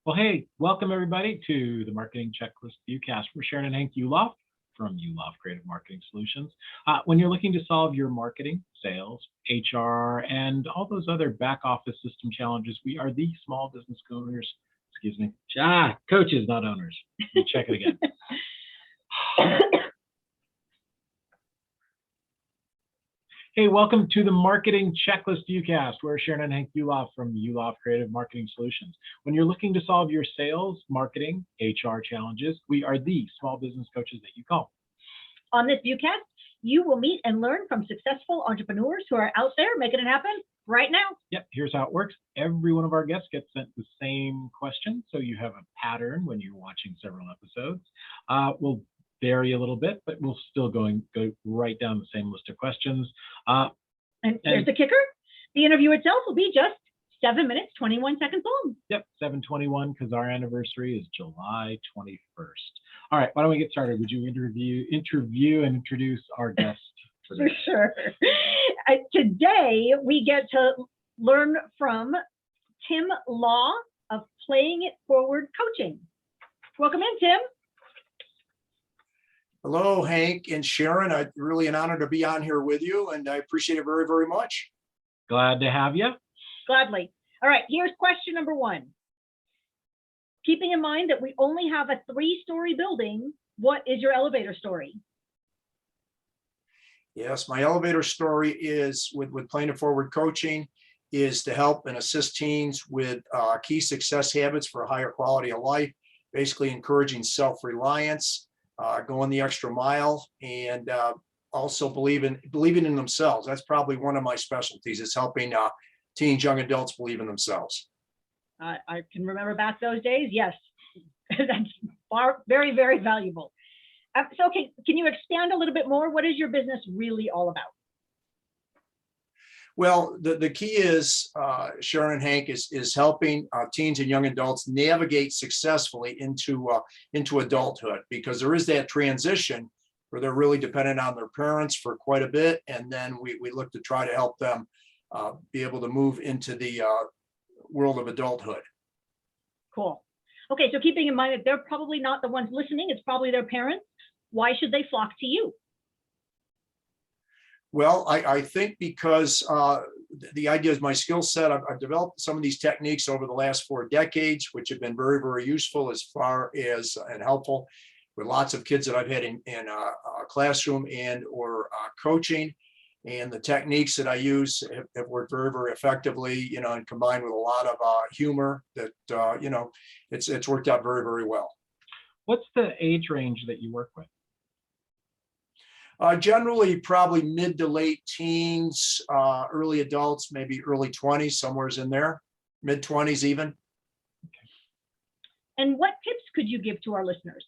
Well, hey, welcome everybody to the Marketing Checklist Viewcast. We're Sharon and Hank Yuloff from Yuloff Creative Marketing Solutions. When you're looking to solve your marketing, sales, HR, and all those other back office system challenges, we are the small business owners, coaches, not owners. Check it again. Hey, welcome to the Marketing Checklist Viewcast. We're Sharon and Hank Yuloff from Yuloff Creative Marketing Solutions. When you're looking to solve your sales, marketing, HR challenges, we are the small business coaches that you call. On this viewcast, you will meet and learn from successful entrepreneurs who are out there making it happen right now. Yep, here's how it works. Every one of our guests gets sent the same question, so you have a pattern when you're watching several episodes. We'll vary a little bit, but we'll still go right down the same list of questions. And here's the kicker. The interview itself will be just 7 minutes, 21 seconds long. Yep, 7:21, because our anniversary is July 21st. All right, why don't we get started? Would you interview and introduce our guest? For sure. Today, we get to learn from Tim Law of Playing It Forward Coaching. Welcome in, Tim. Hello, Hank and Sharon. It's really an honor to be on here with you, and I appreciate it very, very much. Glad to have you. Gladly. All right, here's question number one. Keeping in mind that we only have a 3-story building, what is your elevator story? Yes, my elevator story is with Playing It Forward Coaching is to help and assist teens with key success habits for a higher quality of life, basically encouraging self-reliance, going the extra mile, and also believing in themselves. That's probably one of my specialties, is helping teens, young adults believe in themselves. I can remember back those days. Yes, that's very, very valuable. So can you expand a little bit more? What is your business really all about? Well, the key is, Sharon and Hank, is helping teens and young adults navigate successfully into adulthood, because there is that transition where they're really dependent on their parents for quite a bit. And then we look to try to help them be able to move into the world of adulthood. Cool. Okay, so keeping in mind that they're probably not the ones listening, it's probably their parents. Why should they flock to you? Well, I think because the idea is my skill set. I've developed some of these techniques over the last 4 decades, which have been very, very useful as far as and helpful with lots of kids that I've had in a classroom and or coaching. And the techniques that I use have worked very, very effectively, and combined with a lot of humor that, it's worked out very, very well. What's the age range that you work with? Generally, probably mid to late teens, early adults, maybe early 20s, somewhere's in there, mid 20s even. Okay. And what tips could you give to our listeners?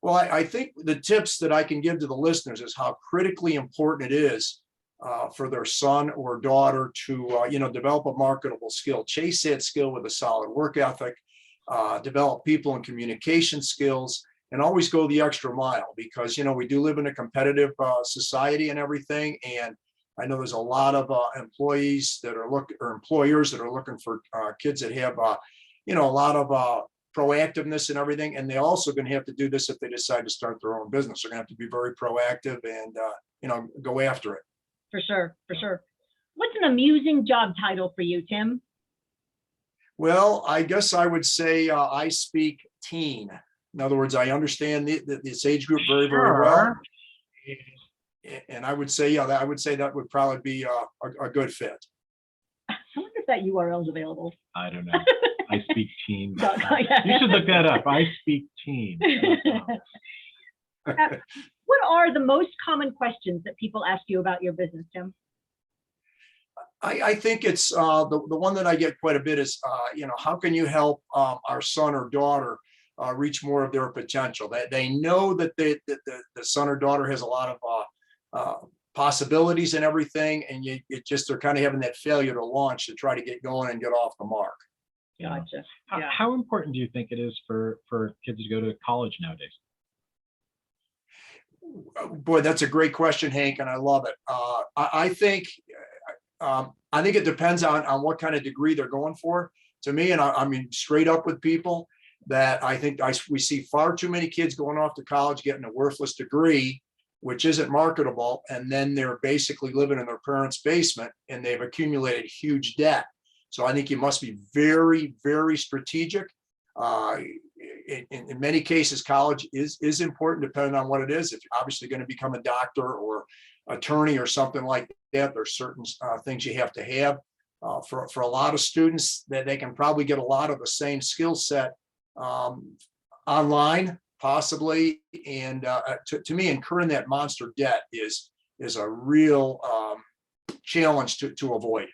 Well, I think the tips that I can give to the listeners is how critically important it is for their son or daughter to, develop a marketable skill, chase that skill with a solid work ethic, develop people and communication skills, and always go the extra mile, because, we do live in a competitive society and everything. And I know there's a lot of employers that are looking for kids that have, a lot of proactiveness and everything. And they're also going to have to do this if they decide to start their own business. They're going to have to be very proactive and, go after it. For sure. For sure. What's an amusing job title for you, Tim? Well, I guess I would say I speak teen. In other words, I understand this age group very, very well. And I would say, that would probably be a good fit. I wonder if that URL is available. I don't know. I speak teen. You should look that up. I speak teen. What are the most common questions that people ask you about your business, Tim? I think it's the one that I get quite a bit is, how can you help our son or daughter reach more of their potential? That they know that the son or daughter has a lot of possibilities and everything, and they're kind of having that failure to launch to try to get going and get off the mark. Gotcha. How important do you think it is for kids to go to college nowadays? Boy, that's a great question, Hank, and I love it. I think it depends on what kind of degree they're going for. to me, and I mean, straight up with people, that I think we see far too many kids going off to college, getting a worthless degree, which isn't marketable. And then they're basically living in their parents' basement and they've accumulated huge debt. So I think you must be very, very strategic. In many cases, college is important depending on what it is. If you're obviously going to become a doctor or attorney or something like that, there's certain things you have to have. For a lot of students, that they can probably get a lot of the same skill set online, possibly. And to me, incurring that monster debt is a real challenge to avoid.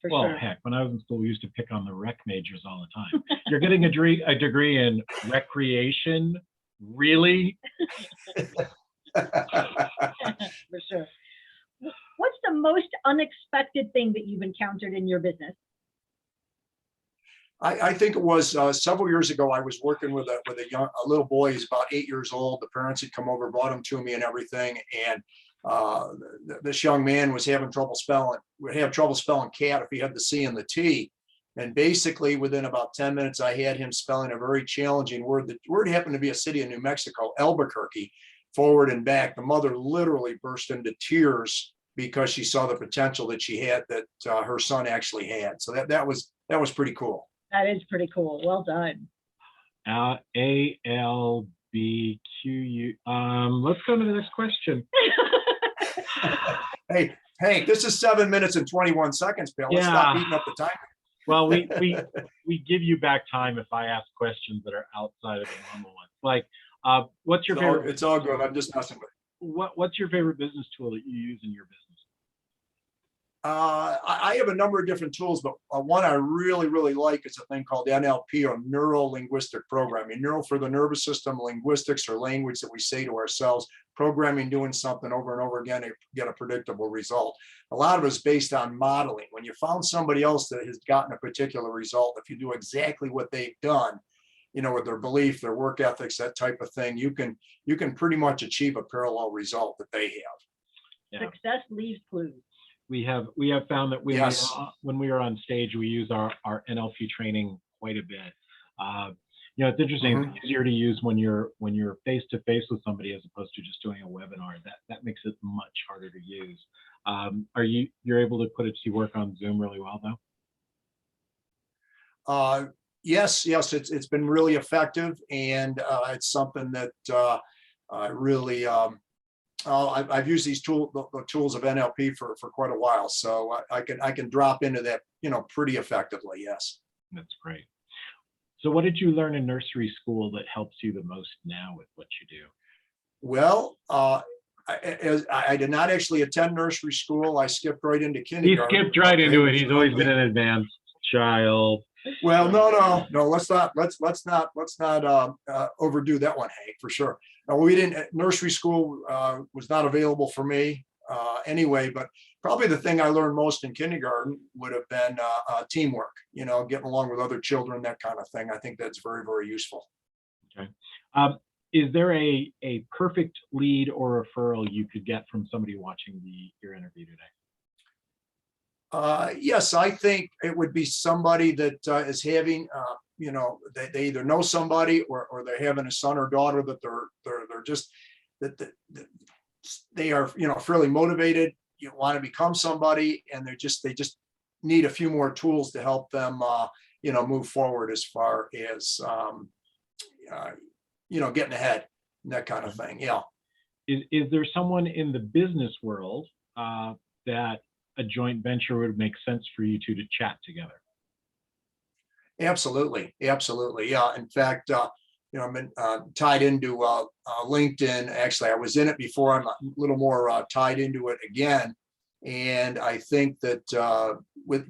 For Well, sure. heck, when I was in school, we used to pick on the rec majors all the time. You're getting a degree in recreation, really? For sure. What's the most unexpected thing that you've encountered in your business? I think it was several years ago. I was working with a little boy. He's about 8 years old. The parents had come over, brought him to me, and everything. And this young man was having trouble spelling. Would have trouble spelling cat if he had the C and the T. And basically, within about 10 minutes, I had him spelling a very challenging word. The word happened to be a city in New Mexico, Albuquerque, forward and back. The mother literally burst into tears because she saw the potential that she had, that her son actually had. So that was pretty cool. That is pretty cool. Well done. ALBQU. Let's go to the next question. Hey, Hank, this is 7 minutes and 21 seconds, pal. Let's stop beating up the time. Well, we give you back time if I ask questions that are outside of the normal ones. Like, what's your favorite? It's all good. I'm just messing with you. What's your favorite business tool that you use in your business? I have a number of different tools, but one I really, really like is a thing called NLP, or neuro-linguistic programming. Neuro for the nervous system, linguistics or language that we say to ourselves, programming, doing something over and over again to get a predictable result. A lot of it is based on modeling. When you found somebody else that has gotten a particular result, if you do exactly what they've done, with their belief, their work ethics, that type of thing, you can pretty much achieve a parallel result that they have. Yeah. Success leaves clues. We have found that Yes. when we are on stage, we use our NLP training quite a bit. It's interesting. Mhm. It's easier to use when you're face to face with somebody as opposed to just doing a webinar. That makes it much harder to use. You're able to put it to work on Zoom really well though? Yes, it's been really effective, and it's something that really. I've used these the tools of NLP for quite a while, so I can drop into that, pretty effectively. Yes. That's great. So what did you learn in nursery school that helps you the most now with what you do? Well, I did not actually attend nursery school. I skipped right into kindergarten. He skipped right into it. He's always been an advanced child. Well, no. Let's not overdo that one, Hank, for sure. No, we didn't. Nursery school was not available for me anyway. But probably the thing I learned most in kindergarten would have been teamwork. Getting along with other children, that kind of thing. I think that's very, very useful. Okay. Is there a perfect lead or referral you could get from somebody watching your interview today? Yes, I think it would be somebody that is having, they either know somebody or they're having a son or daughter that they're just that they are, fairly motivated. You want to become somebody, and they just need a few more tools to help them, move forward as far as, getting ahead and that kind of thing. Yeah. Is there someone in the business world that a joint venture would make sense for you to chat together? Absolutely. Yeah. In fact, I'm tied into LinkedIn. Actually, I was in it before. I'm a little more tied into it again. And I think that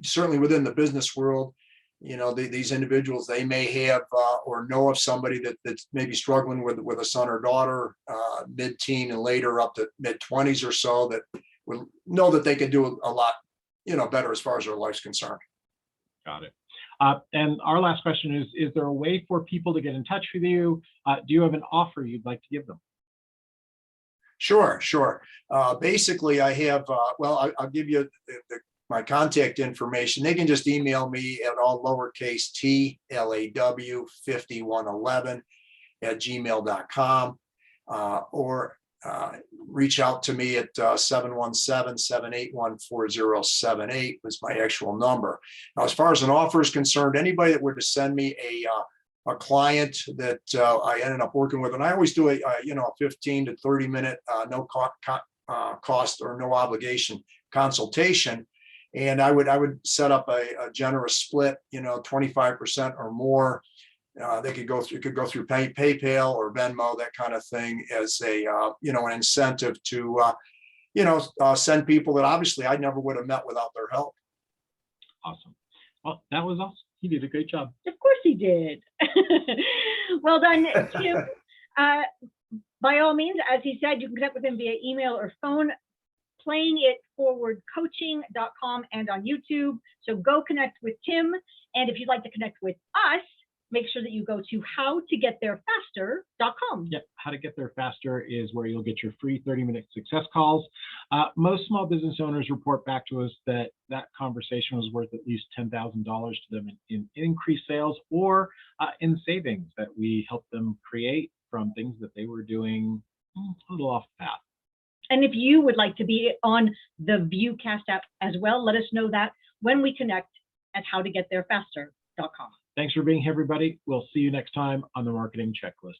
certainly within the business world, these individuals, they may have or know of somebody that's maybe struggling with a son or daughter, mid-teen and later up to mid-20s or so, that would know that they could do a lot, better as far as their life's concerned. Got it. And our last question is there a way for people to get in touch with you? Do you have an offer you'd like to give them? Sure. Basically, I have, I'll give you my contact information, they can just email me at all lowercase t law 5111 at gmail.com, or reach out to me at 717-781-4078 was my actual number. Now, as far as an offer is concerned, anybody that were to send me a client that I ended up working with, and I always do a 15 to 30 minute no cost or no obligation consultation. And I would set up a generous split, 25% or more. They could go through PayPal or Venmo, that kind of thing, as a an incentive to send people that obviously I never would have met without their help. Awesome. Well, that was awesome. You did a great job. Of course he did. Well done, Tim. By all means, as he said, you can connect with him via email or phone, playingitforwardcoaching.com, and on YouTube. So go connect with Tim. And if you'd like to connect with us, make sure that you go to howtogetttherefaster.com. Yep. How to Get There Faster is where you'll get your free 30-minute success calls. Most small business owners report back to us that conversation was worth at least $10,000 to them in increased sales or in savings that we help them create from things that they were doing a little off path. And if you would like to be on the Viewcast app as well, let us know that when we connect at howtogetttherefaster.com. Thanks for being here, everybody. We'll see you next time on the Marketing Checklist